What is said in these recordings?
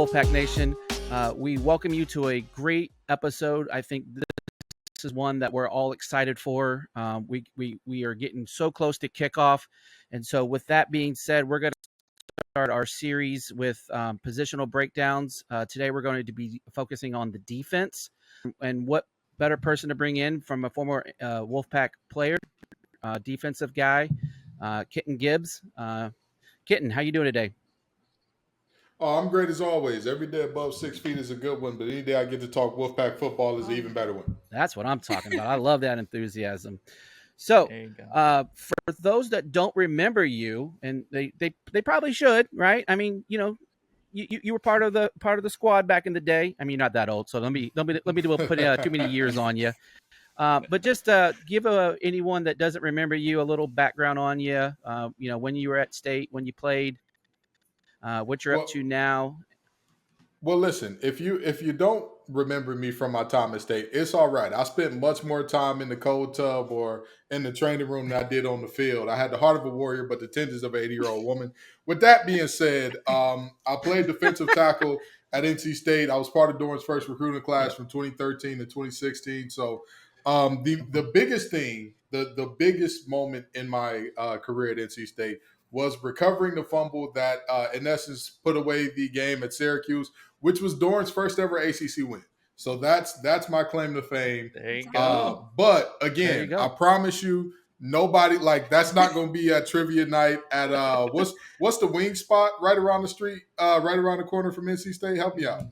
Wolfpack Nation. We welcome you to a great episode. I think this is one that we're all excited for. We are getting so close to kickoff. And so with that being said, we're going to start our series with positional breakdowns. Today we're going to be focusing on the defense. And what better person to bring in from a former Wolfpack player, defensive guy, Kenton Gibbs. Kenton, how you doing today? Oh, I'm great as always. Every day above 6 feet is a good one, but any day I get to talk Wolfpack football is an even better one. That's what I'm talking about. I love that enthusiasm. So, for those that don't remember you, and they probably should, right? I mean, you were part of the squad back in the day. I mean, you're not that old, so let me put too many years on you. But just give anyone that doesn't remember you a little background on you. When you were at state, when you played, what you're up to now. Well, listen, if you don't remember me from my time at state, it's all right. I spent much more time in the cold tub or in the training room than I did on the field. I had the heart of a warrior, but the tendencies of an 80-year-old woman. With that being said, I played defensive tackle at NC State. I was part of Dorn's first recruiting class from 2013 to 2016. So the biggest thing, the biggest moment in my career at NC State was recovering the fumble that, in essence, put away the game at Syracuse, which was Dorn's first ever ACC win. So that's my claim to fame. There you go. But again, I promise you, nobody that's not going to be at trivia night at what's the wing spot right around the street, right around the corner from NC State. Help me out.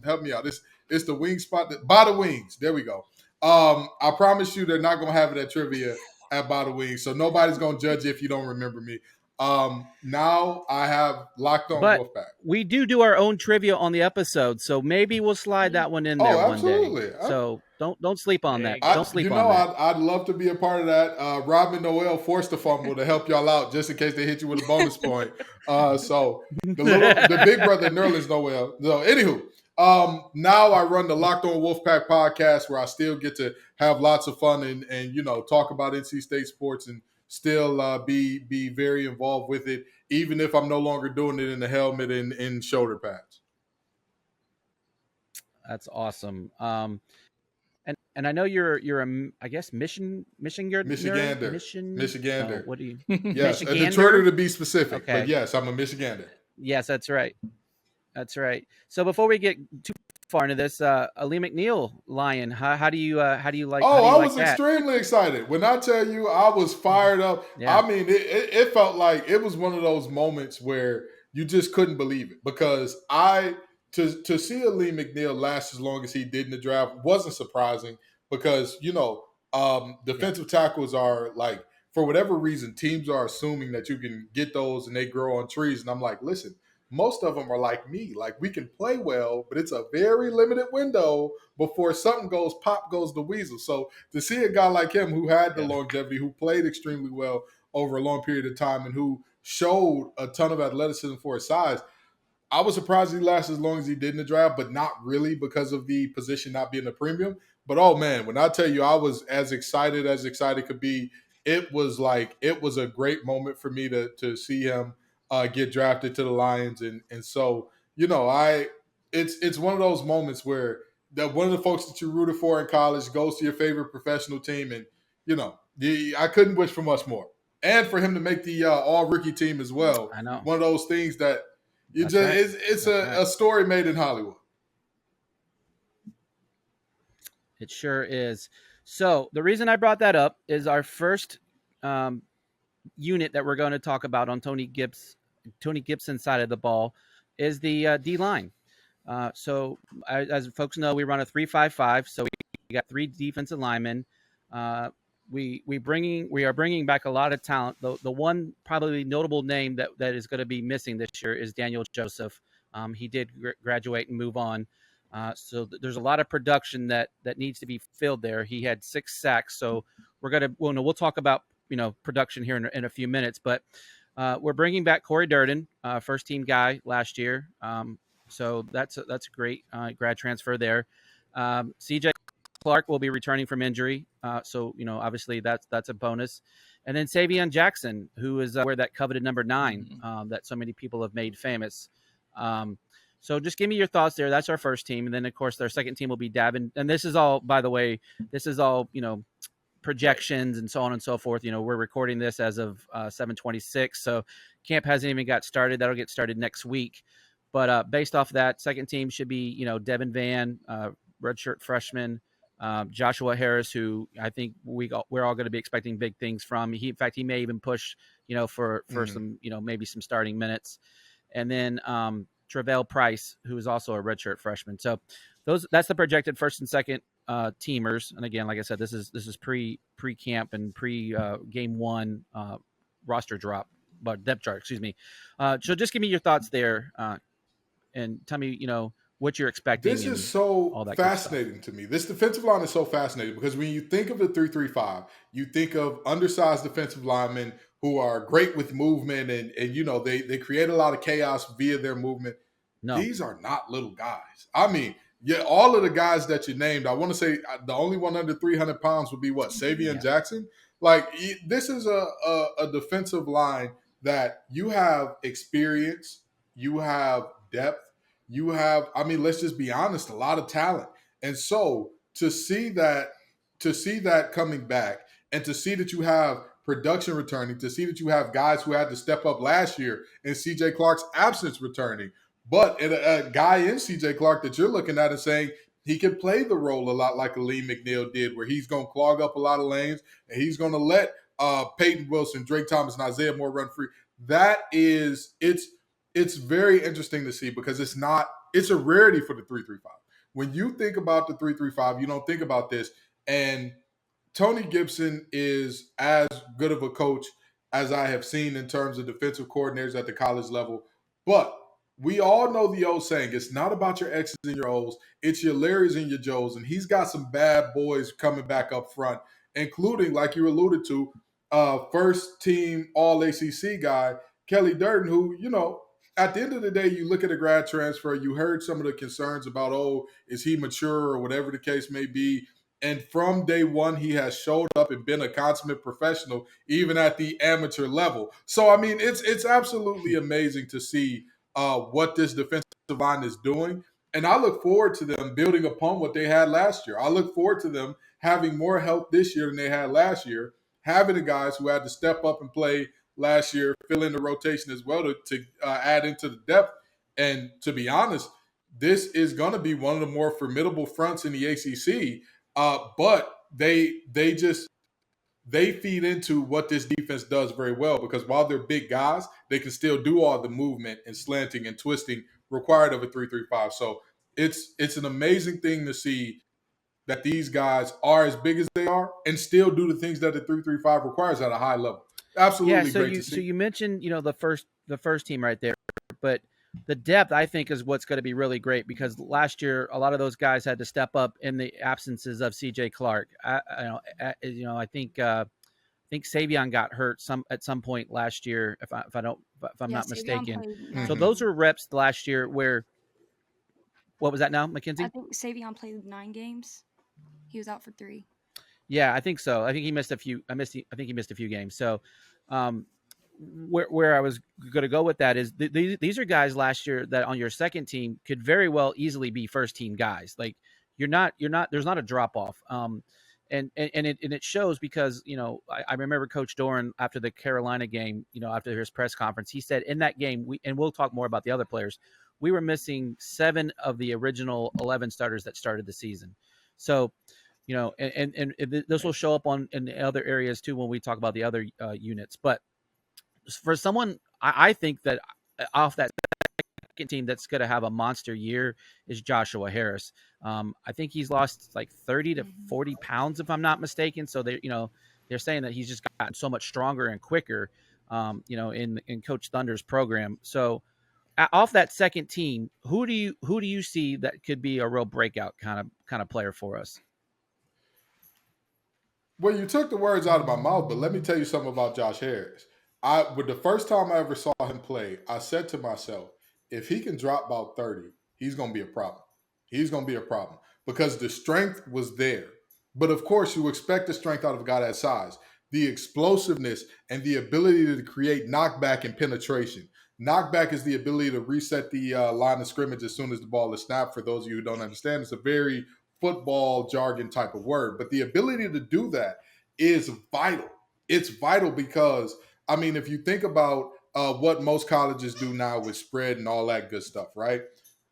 It's the wing spot by the Wings. There we go. I promise you, they're not going to have it at trivia at By the Wings, so nobody's going to judge you if you don't remember me. Now I have Locked On Wolfpack. We do our own trivia on the episode, so maybe we'll slide that one in there one day. So don't sleep on that. Don't sleep on that. I'd love to be a part of that. Robin Noel forced a fumble to help y'all out just in case they hit you with a bonus point. So the big brother Nerlens Noel. So anywho, now I run the Locked On Wolfpack podcast where I still get to have lots of fun and talk about NC State sports and still be very involved with it, even if I'm no longer doing it in the helmet and in shoulder pads. That's awesome. And I know you're I guess Michigander. Michigander. What do you? Yes, a Detroiter to be specific. Okay. But yes, I'm a Michigander. Yes, that's right. That's right. So before we get too far into this, Ali McNeil Lion, how do you like? I was extremely excited. When I tell you, I was fired up. Yeah. I mean, it felt like it was one of those moments where you just couldn't believe it because to see Ali McNeil last as long as he did in the draft wasn't surprising because defensive tackles are like, for whatever reason, teams are assuming that you can get those and they grow on trees, and I'm like, listen. Most of them are like me. Like, we can play well, but it's a very limited window before something goes, pop goes the weasel. So to see a guy like him who had the longevity, who played extremely well over a long period of time, and who showed a ton of athleticism for his size, I was surprised he lasted as long as he did in the draft, but not really because of the position not being a premium. But, oh, man, when I tell you I was as excited could be, it was a great moment for me to see him get drafted to the Lions, and so it's one of those moments where one of the folks that you rooted for in college goes to your favorite professional team, and I couldn't wish for much more, and for him to make the all rookie team as well. I know, one of those things that it's a story made in Hollywood. It sure is. So the reason I brought that up is our first unit that we're going to talk about on Tony Gibson's side of the ball is the D-line. So as folks know, we run a 3-5-5. So we got 3 defensive linemen. We are bringing back a lot of talent. The one probably notable name that is going to be missing this year is Daniel Joseph. He did graduate and move on. So there's a lot of production that needs to be filled there. He had 6 sacks. So we'll talk about production here in a few minutes, but we're bringing back Corey Durden, first team guy last year. So that's a great grad transfer there. CJ Clark will be returning from injury. So obviously that's a bonus. And then Savion Jackson, who is where that coveted number 9 that so many people have made famous. So just give me your thoughts there. That's our first team, and then of course our second team will be Davin. And this is all, by the way, this is all projections and so on and so forth. We're recording this as of 7/26, so camp hasn't even got started. That'll get started next week. But based off of that, second team should be Devin Van, redshirt freshman, Joshua Harris, who I think we're all going to be expecting big things from. In fact, he may even push for some maybe some starting minutes, and then Travell Price, who is also a redshirt freshman. So that's the projected first and second teamers. And again, like I said, this is pre camp and pre game one roster drop, but depth chart. Excuse me. So just give me your thoughts there, and tell me what you're expecting. This is so fascinating to me. This defensive line is so fascinating because when you think of the 3-3-5, you think of undersized defensive linemen who are great with movement and they create a lot of chaos via their movement. No. These are not little guys. I mean, yeah, all of the guys that you named, I want to say the only one under 300 pounds would be what, Savion Jackson? Like, this is a defensive line that you have experience, you have depth, you have, I mean, let's just be honest, a lot of talent. And so to see that coming back and to see that you have production returning, to see that you have guys who had to step up last year and CJ Clark's absence returning, but a guy in CJ Clark that you're looking at and saying he can play the role a lot like Aleem McNeil did, where he's going to clog up a lot of lanes and he's going to let Peyton Wilson, Drake Thomas, and Isaiah Moore run free. That is, it's very interesting to see because it's a rarity for the 3-3-5. When you think about the 3-3-5, you don't think about this. And Tony Gibson is as good of a coach as I have seen in terms of defensive coordinators at the college level. But we all know the old saying, it's not about your X's and your O's, it's your Larrys and your Joes. And he's got some bad boys coming back up front, including, like you alluded to, first team All-ACC guy, Kelly Durden, who, at the end of the day, you look at a grad transfer, you heard some of the concerns about, is he mature or whatever the case may be. And from day one, he has showed up and been a consummate professional, even at the amateur level. So, I mean, it's absolutely amazing to see what this defensive line is doing. And I look forward to them building upon what they had last year. I look forward to them having more help this year than they had last year, having the guys who had to step up and play last year, fill in the rotation as well to add into the depth. And to be honest, this is going to be one of the more formidable fronts in the ACC. But they feed into what this defense does very well because while they're big guys, they can still do all the movement and slanting and twisting required of a 3-3-5. So it's an amazing thing to see that these guys are as big as they are and still do the things that the 3-3-5 requires at a high level. Absolutely great to see. So you mentioned, the first team right there, but the depth I think is what's going to be really great because last year a lot of those guys had to step up in the absences of CJ Clark. I think Savion got hurt at some point last year if I'm not mistaken. So those are reps last year where what was that now, Mackenzie? I think Savion played 9 games. He was out for 3. Yeah, I think so. I think he missed a few. I think he missed a few games. So, where I was going to go with that is these are guys last year that on your second team could very well easily be first team guys. Like you're not. There's not a drop off. And it shows because I remember Coach Doran after the Carolina game. After his press conference, he said in that game we'll talk more about the other players. We were missing 7 of the original 11 starters that started the season. So. And this will show up in the other areas too when we talk about the other units. But for someone, I think that off that second team that's going to have a monster year is Joshua Harris. I think he's lost like 30 to 40 pounds, if I'm not mistaken. So they're saying that he's just gotten so much stronger and quicker, in Coach Thunder's program. So off that second team, who do you see that could be a real breakout kind of player for us? Well, you took the words out of my mouth, but let me tell you something about Josh Harris. With the first time I ever saw him play, I said to myself, if he can drop about 30, he's going to be a problem. He's going to be a problem because the strength was there. But of course, you expect the strength out of a guy that size, the explosiveness and the ability to create knockback and penetration. Knockback is the ability to reset the line of scrimmage as soon as the ball is snapped. For those of you who don't understand, it's a very football jargon type of word. But the ability to do that is vital. It's vital because, I mean, if you think about what most colleges do now with spread and all that good stuff, right?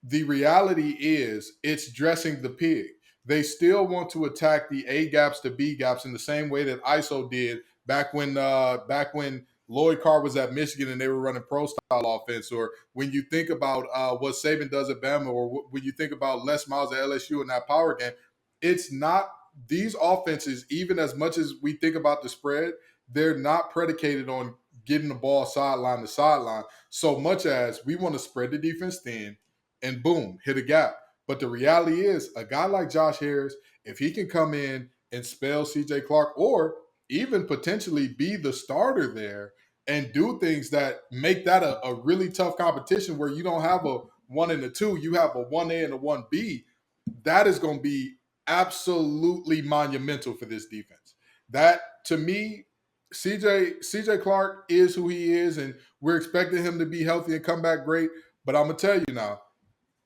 The reality is it's dressing the pig. They still want to attack the A gaps to B gaps in the same way that ISO did back when Lloyd Carr was at Michigan and they were running pro style offense, or when you think about what Saban does at Bama, or when you think about Les Miles at LSU in that power game, it's not these offenses, even as much as we think about the spread, they're not predicated on getting the ball sideline to sideline so much as we want to spread the defense thin and boom, hit a gap. But the reality is, a guy like Josh Harris, if he can come in and spell CJ Clark, or even potentially be the starter there and do things that make that a really tough competition where you don't have a 1 and a 2, you have a 1A and a 1B, that is going to be absolutely monumental for this defense. That, to me, CJ Clark is who he is, and we're expecting him to be healthy and come back great. But I'm going to tell you now,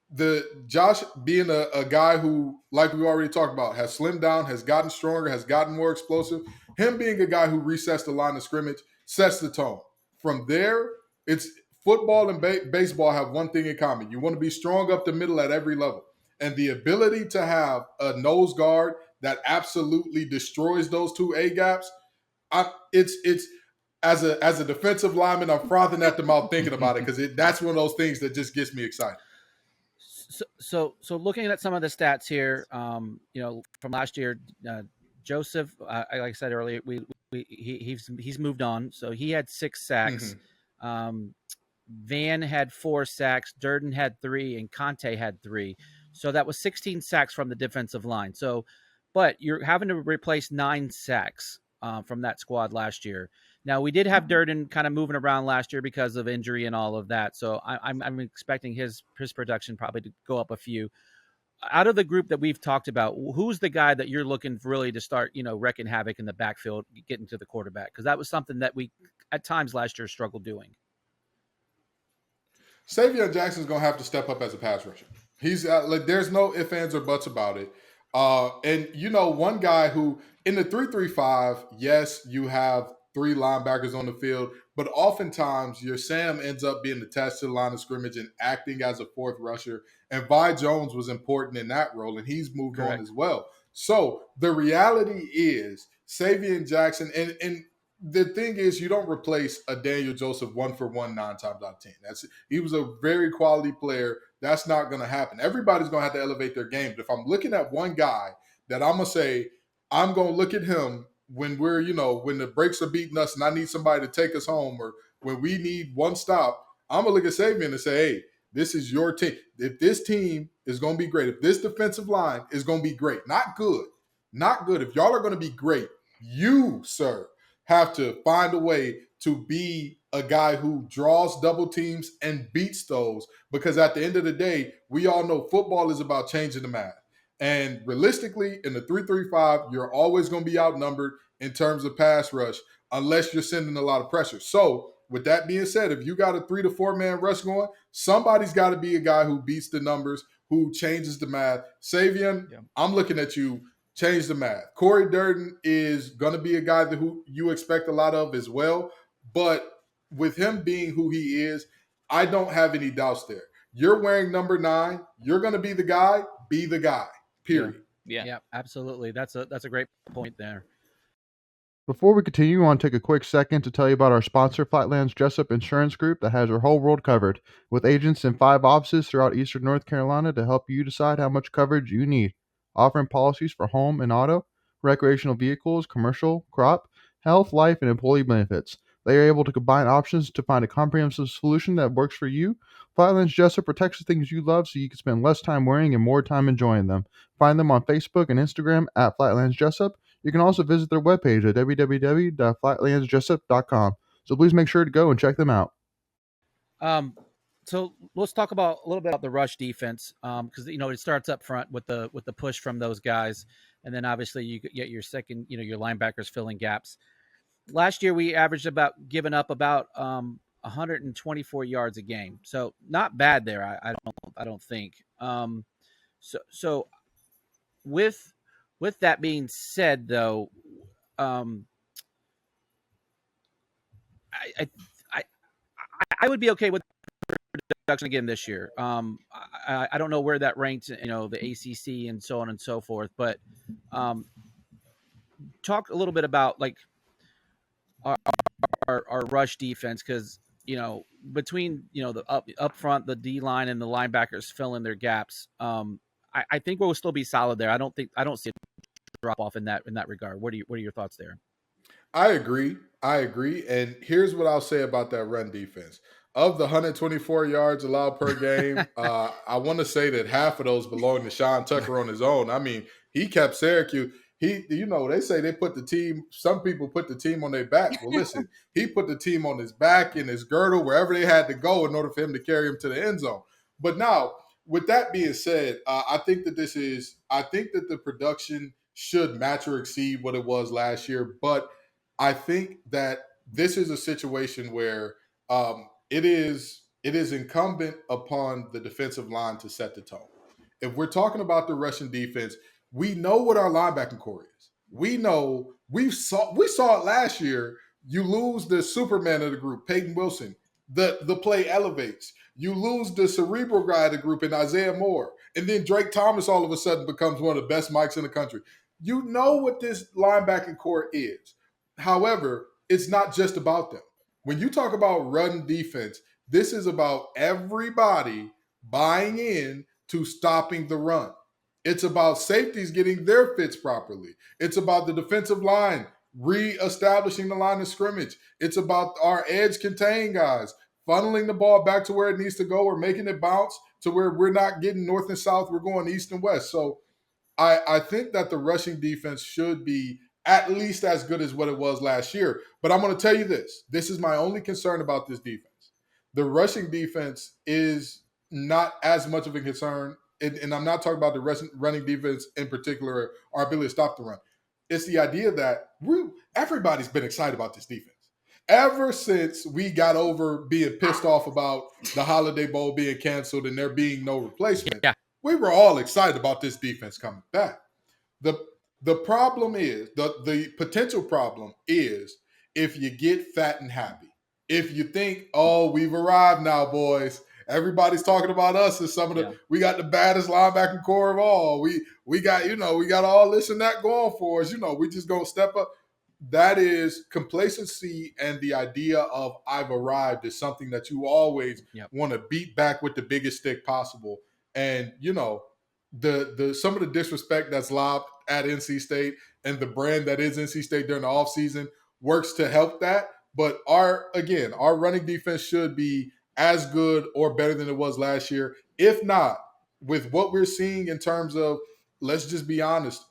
the Josh being a guy who, like we already talked about, has slimmed down, has gotten stronger, has gotten more explosive. Him being a guy who resets the line of scrimmage sets the tone. From there, it's football and baseball have one thing in common. You want to be strong up the middle at every level. And the ability to have a nose guard that absolutely destroys those two A gaps, it's as a defensive lineman, I'm frothing at the mouth thinking about it because that's one of those things that just gets me excited. So looking at some of the stats here, from last year, Joseph, like I said earlier, he's moved on. So he had 6 sacks. Mm-hmm. Van had 4 sacks. Durden had 3, and Conte had 3. So that was 16 sacks from the defensive line. So, but you're having to replace 9 sacks from that squad last year. Now, we did have Durden kind of moving around last year because of injury and all of that. So I'm expecting his production probably to go up a few. Out of the group that we've talked about, who's the guy that you're looking really to start, wreaking havoc in the backfield, getting to the quarterback? Because that was something that we, at times last year, struggled doing. Savion Jackson's going to have to step up as a pass rusher. He's there's no ifs, ands, or buts about it. And, one guy who, in the 3-3-5, yes, you have 3 linebackers on the field, but oftentimes your Sam ends up being attached to the line of scrimmage and acting as a 4th rusher. And Vi Jones was important in that role, and he's moved on as well. So the reality is Savion Jackson, and the thing is, you don't replace a Daniel Joseph 1-for-1 9 times out of 10. He was a very quality player. That's not going to happen. Everybody's going to have to elevate their game. But if I'm looking at one guy that I'm going to say, I'm going to look at him when we're, when the brakes are beating us and I need somebody to take us home, or when we need one stop, I'm going to look at Savion and say, hey, this is your team. If this team is going to be great, if this defensive line is going to be great, not good. If y'all are going to be great, you, sir, have to find a way to be a guy who draws double teams and beats those, because at the end of the day, we all know football is about changing the math. And realistically, in the 3-3-5, you're always going to be outnumbered in terms of pass rush unless you're sending a lot of pressure. So with that being said, if you got a 3 to 4 man rush going, somebody's got to be a guy who beats the numbers, who changes the math. Savion, yeah. I'm looking at you. Change the math. Corey Durden is going to be a guy who you expect a lot of as well. But with him being who he is, I don't have any doubts there. You're wearing number 9. You're going to be the guy. Be the guy. Period. Yeah, absolutely. That's a great point there. Before we continue, I want to take a quick second to tell you about our sponsor, Flatlands Jessup Insurance Group, that has your whole world covered, with agents in 5 offices throughout Eastern North Carolina to help you decide how much coverage you need. Offering policies for home and auto, recreational vehicles, commercial, crop, health, life, and employee benefits. They are able to combine options to find a comprehensive solution that works for you. Flatlands Jessup protects the things you love so you can spend less time worrying and more time enjoying them. Find them on Facebook and Instagram at Flatlands Jessup. You can also visit their webpage at www.flatlandsjessup.com. So please make sure to go and check them out. So let's talk about a little bit about the rush defense, because it starts up front with the push from those guys, and then obviously you get your second, your linebackers filling gaps. Last year we averaged giving up about 124 yards a game. So not bad there. I don't think. So with that being said, though, um, I, I I would be okay with production again this year. I don't know where that ranks, the ACC and so on and so forth, but talk a little bit about like our rush defense, because between the up front, the D line and the linebackers filling their gaps. I think we'll still be solid there. I don't see a drop off in that regard. What are your thoughts there? I agree. And here's what I'll say about that run defense. Of the 124 yards allowed per game, I want to say that half of those belong to Sean Tucker on his own. I mean, he kept Syracuse. They say they put the team, some people put the team on their back. Well, listen, he put the team on his back, in his girdle, wherever they had to go in order for him to carry him to the end zone. But now, with that being said, I think that the production should match or exceed what it was last year. But I think that this is a situation where it is incumbent upon the defensive line to set the tone. If we're talking about the Russian defense, we know what our linebacking core is. We know we saw it last year. You lose the Superman of the group, Peyton Wilson. The play elevates. You lose the cerebral guy of the group in Isaiah Moore, and then Drake Thomas all of a sudden becomes one of the best mics in the country. You know what this linebacking core is. However, it's not just about them. When you talk about run defense, this is about everybody buying in to stopping the run. It's about safeties getting their fits properly. It's about the defensive line reestablishing the line of scrimmage. It's about our edge contain guys funneling the ball back to where it needs to go, or making it bounce to where we're not getting north and south, we're going east and west. So I think that the rushing defense should be at least as good as what it was last year. But I'm going to tell you this. This is my only concern about this defense. The rushing defense is not as much of a concern, and I'm not talking about the running defense in particular, our ability to stop the run. It's the idea that everybody's been excited about this defense. Ever since we got over being pissed off about the Holiday Bowl being canceled and there being no replacement, we were all excited about this defense coming back. The problem is, the potential problem is, if you get fat and happy. If you think, oh, we've arrived now, boys. Everybody's talking about us as we got the baddest linebacking core of all. We got all this and that going for us. We just gonna step up. That is complacency, and the idea of I've arrived is something that you always want to beat back with the biggest stick possible. And the some of the disrespect that's lobbed at NC State and the brand that is NC State during the offseason works to help that. But our running defense should be as good or better than it was last year. If not, with what we're seeing in terms of, let's just be honest,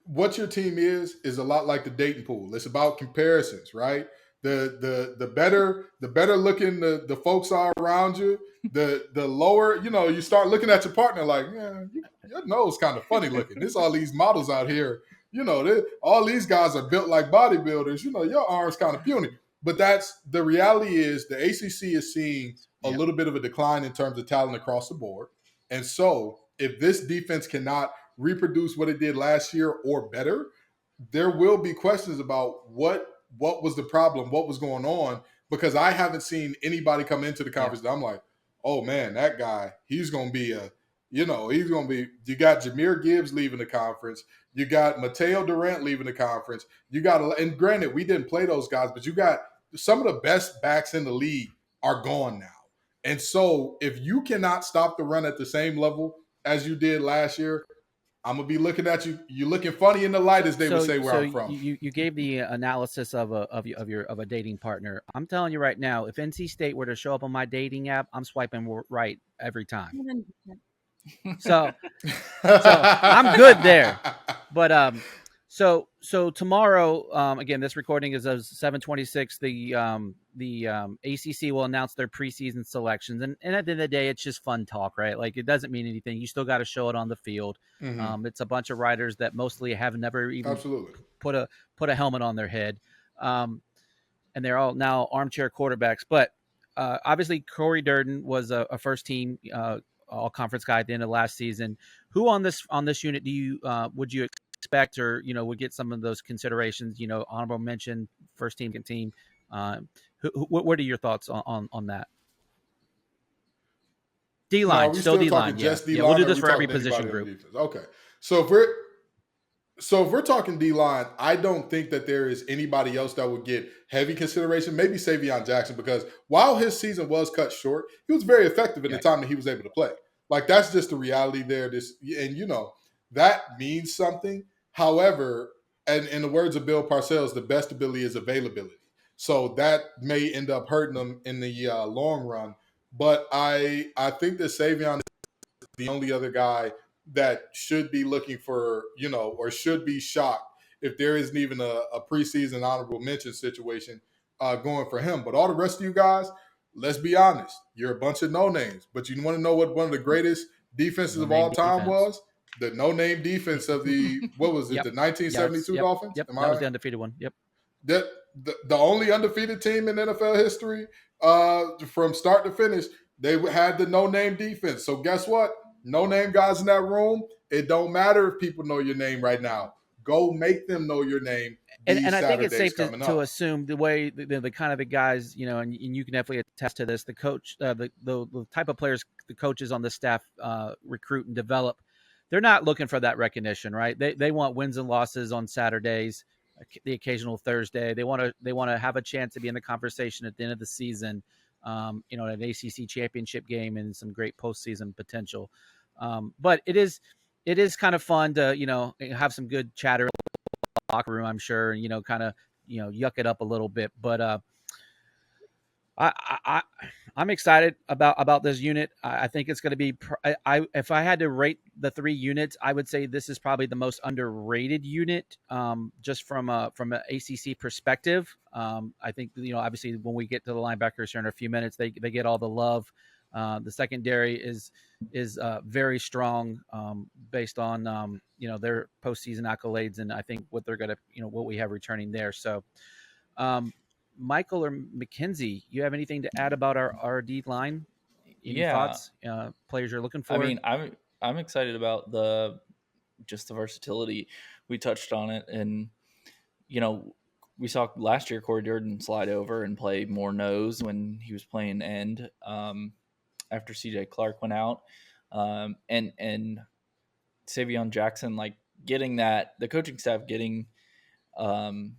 what your team is a lot like the dating pool. It's about comparisons, right? The better looking the folks are around you, the lower, you start looking at your partner like, your nose kind of funny looking. There's all these models out here, all these guys are built like bodybuilders, your arms kind of puny. But that's the reality. Is the ACC is seeing a little bit of a decline in terms of talent across the board. And so if this defense cannot reproduce what it did last year or better, there will be questions about what was the problem, what was going on, because I haven't seen anybody come into the conference that I'm like, oh man, that guy, he's going to be you got Jahmyr Gibbs leaving the conference. You got Mateo Durant leaving the conference. And granted, we didn't play those guys, but you got some of the best backs in the league are gone now. And so if you cannot stop the run at the same level as you did last year, I'm gonna be looking at you. You're looking funny in the light, as they would say where I'm from. You gave the analysis of a dating partner. I'm telling you right now, if NC State were to show up on my dating app, I'm swiping right every time. So I'm good there. But so tomorrow, again, this recording is of 7/26. The ACC will announce their preseason selections, and at the end of the day, it's just fun talk, right? Like, it doesn't mean anything. You still got to show it on the field. Mm-hmm. It's a bunch of riders that mostly have never even put a helmet on their head. And and they're all now armchair quarterbacks. But obviously, Corey Durden was a first team all conference guy at the end of last season. Who on this unit do you would you expect, or would get some of those considerations? Honorable mention, first team, second team. What are your thoughts on that? D Now, line, are we still still D line, talking yeah, just D yeah. We'll line, do or are this we for every talking position anybody on group. defense? Okay, so if we're talking D line, I don't think that there is anybody else that would get heavy consideration. Maybe Savion Jackson, because while his season was cut short, he was very effective in the time that he was able to play. Like, that's just the reality there. And that means something. However, and in the words of Bill Parcells, the best ability is availability. So that may end up hurting them in the long run. But I think that Savion is the only other guy that should be looking for, or should be shocked if there isn't even a preseason honorable mention situation going for him. But all the rest of you guys, let's be honest, you're a bunch of no names. But you want to know what one of the greatest defenses of all time was? The no-name defense of the, what was it, the 1972 Dolphins? Yep, Am that I was right? the undefeated one. Yep. The only undefeated team in NFL history from start to finish, they had the no-name defense. So guess what? No-name guys in that room, it don't matter if people know your name right now. Go make them know your name. And I think it's safe to up. assume the way the kind of the guys, and you can definitely attest to this, the coach, the type of players the coaches on the staff recruit and develop, they're not looking for that recognition, right? They want wins and losses on Saturdays, the occasional Thursday. They want to have a chance to be in the conversation at the end of the season, an ACC championship game and some great postseason potential. But it is kind of fun to have some good chatter in the locker room, I'm sure, and kind of yuck it up a little bit. But I'm excited about this unit. I think it's going to be. If I had to rate the three units, I would say this is probably the most underrated unit, just from an ACC perspective. I think obviously when we get to the linebackers here in a few minutes, they get all the love. The secondary is very strong, based on their postseason accolades, and I think what they're going to what we have returning there. So. Michael or Mackenzie, you have anything to add about our D line? Any thoughts? Players you're looking for? I mean, I'm excited about just the versatility. We touched on it, and we saw last year Corey Durden slide over and play more nose when he was playing end after CJ Clark went out, and Savion Jackson, like getting that, the coaching staff getting having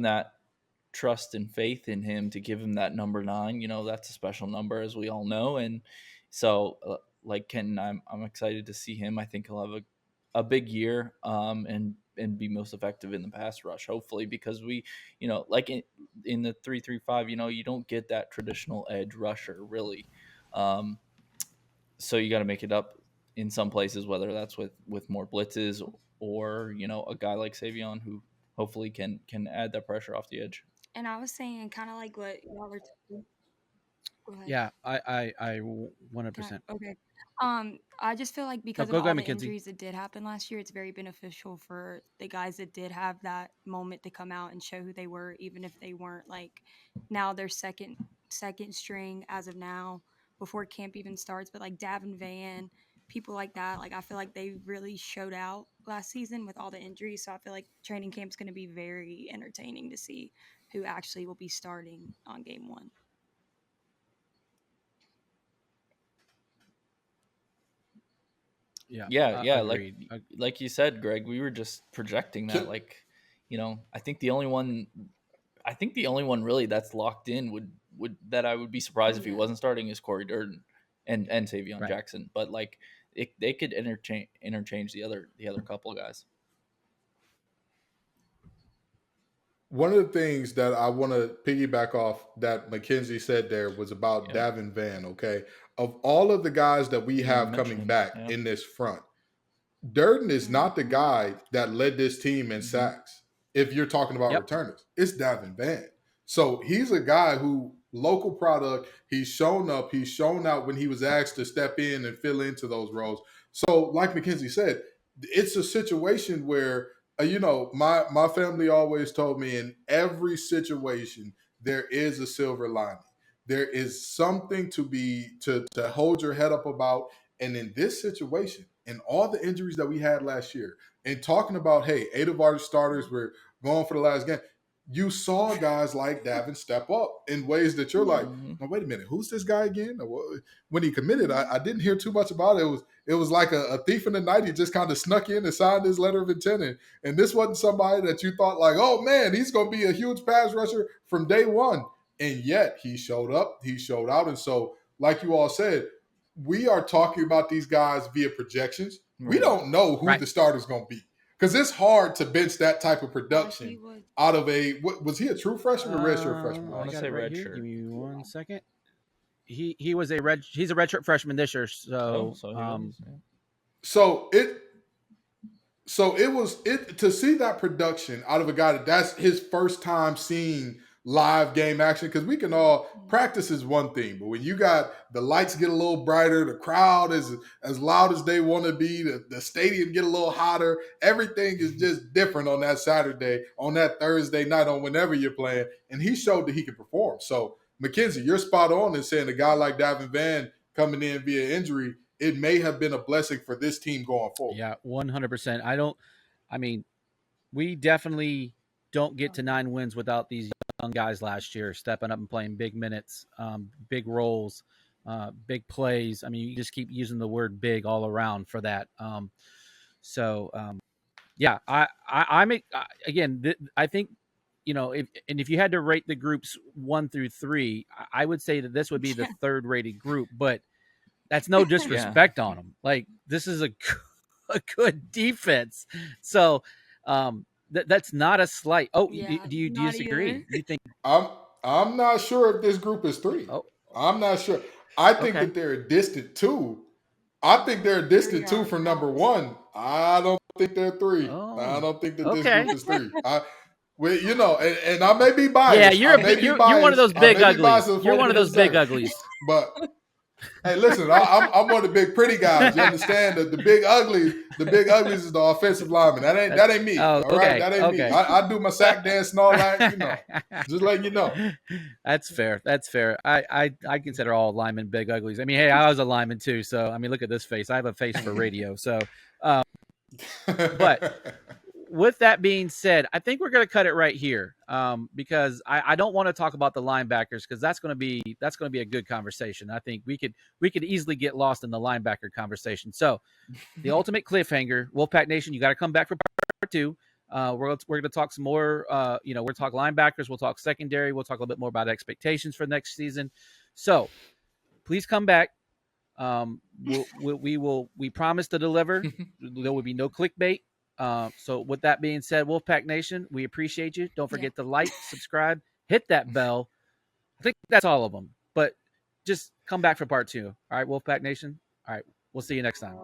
that trust and faith in him to give him that number 9. That's a special number, as we all know. And so like Kenton, I'm excited to see him. I think he'll have a big year, and be most effective in the pass rush, hopefully, because we, like in the 3-3-5, you don't get that traditional edge rusher really. So you got to make it up in some places, whether that's with more blitzes or, a guy like Savion who hopefully can add that pressure off the edge. And I was saying kind of like what y'all were talking. Go ahead. Yeah, I 100%. Okay. I just feel like because of all the injuries that did happen last year, it's very beneficial for the guys that did have that moment to come out and show who they were, even if they weren't like now they're second string as of now before camp even starts. But like Davin Van, people like that, like I feel like they really showed out last season with all the injuries. So I feel like training camp's going to be very entertaining to see who actually will be starting on game 1. Yeah. Like you said, Greg, we were just projecting that. Like, I think the only one really that's locked in would that I would be surprised if he wasn't starting is Corey Durden and Savion Jackson. But like they could interchange the other couple of guys. One of the things that I want to piggyback off that Mackenzie said there was about Davin Van, okay? Of all of the guys that we have coming back in this front, Durden is not the guy that led this team in sacks. If you're talking about returners, it's Davin Van. So he's a guy who, local product, he's shown up, he's shown out when he was asked to step in and fill into those roles. So like Mackenzie said, it's a situation where my family always told me in every situation there is a silver lining. There is something to hold your head up about. And in this situation, in all the injuries that we had last year, and talking about, hey, 8 of our starters were going for the last game, you saw guys like Davin step up in ways that you're like, oh, wait a minute, who's this guy again? When he committed, I didn't hear too much about it. It was like a thief in the night. He just kind of snuck in and signed his letter of intent. And this wasn't somebody that you thought like, oh man, he's going to be a huge pass rusher from day one. And yet he showed up, he showed out. And so, like you all said, we are talking about these guys via projections. Right. We don't know who the starter's going to be. Because it's hard to bench that type of production out of was he a true freshman or redshirt freshman? I want to say redshirt. Give me 1 second. He's a redshirt freshman this year. So it was to see that production out of a guy that's his first time seeing live game action, because we can all practice is one thing, but when you got the lights get a little brighter, the crowd is as loud as they want to be, the stadium get a little hotter, everything is just different on that Saturday, on that Thursday night, on whenever you're playing, and he showed that he could perform. So Mackenzie, you're spot on in saying a guy like Davin Vann coming in via injury, it may have been a blessing for this team going forward. Yeah, 100%. We definitely don't get to 9 wins without these young guys last year stepping up and playing big minutes, big roles, big plays. I mean, you just keep using the word big all around for that. Yeah, I think, if you had to rate the groups 1 through 3, I would say that this would be the third rated group, but that's no disrespect on them. Like, this is a good defense. So, that's not a slight. Oh, yeah, do you disagree? Do you think? I'm not sure if this group is 3. Oh. I'm not sure. I think that they're a distant 2. I think they're a distant 2 from number 1. I don't think they're 3. Oh. I don't think that this group is 3. And I may be biased. Yeah, you're one of those big uglies. You're one of those big uglies. But hey, listen, I'm one of the big pretty guys. You understand that the big uglies is the offensive lineman. That ain't me. All right, that ain't me. I do my sack dance and all that. Just letting you know. That's fair. I consider all linemen big uglies. I mean, hey, I was a lineman too. So I mean, look at this face. I have a face for radio. So, but with that being said, I think we're going to cut it right here, because I don't want to talk about the linebackers, because that's going to be a good conversation. I think we could easily get lost in the linebacker conversation. So the ultimate cliffhanger, Wolfpack Nation, you got to come back for part 2. We're going to talk some more. We'll talk linebackers. We'll talk secondary. We'll talk a little bit more about expectations for next season. So please come back. We promise to deliver. There will be no clickbait. So with that being said, Wolfpack Nation, we appreciate you. Don't forget to like, subscribe, hit that bell. I think that's all of them, but just come back for part 2. All right, Wolfpack Nation. All right, we'll see you next time.